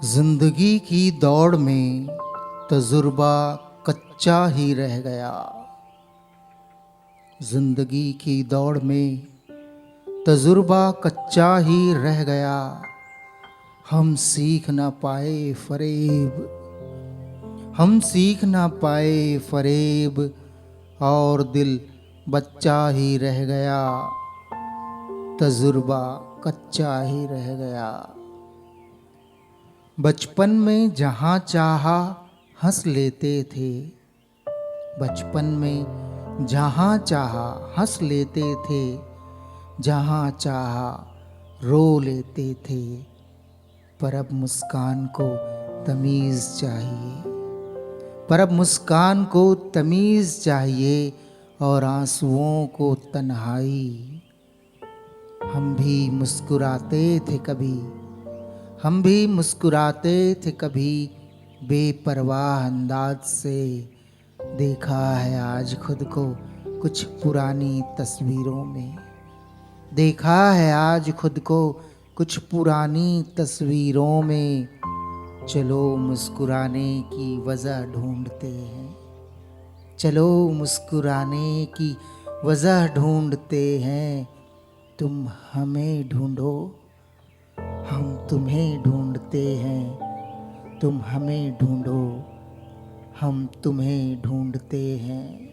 जिंदगी की दौड़ में तजुर्बा कच्चा ही रह गया। जिंदगी की दौड़ में तजुर्बा कच्चा ही रह गया। हम सीख ना पाए फरेब, हम सीख ना पाए फरेब, और दिल बच्चा ही रह गया। तजुर्बा कच्चा ही रह गया। बचपन में जहाँ चाहा हंस लेते थे, बचपन में जहाँ चाहा हंस लेते थे, जहाँ चाहा रो लेते थे। पर अब मुस्कान को तमीज़ चाहिए, पर अब मुस्कान को तमीज़ चाहिए, और आंसुओं को तन्हाई। हम भी मुस्कुराते थे कभी, हम भी मुस्कुराते थे कभी, बेपरवाह अंदाज से। देखा है आज खुद को कुछ पुरानी तस्वीरों में, देखा है आज खुद को कुछ पुरानी तस्वीरों में। चलो मुस्कुराने की वजह ढूंढते हैं, चलो मुस्कुराने की वजह ढूंढते हैं। तुम हमें ढूंढो, हम तुम्हें ढूंढते हैं। तुम हमें ढूंढो, हम तुम्हें ढूंढते हैं।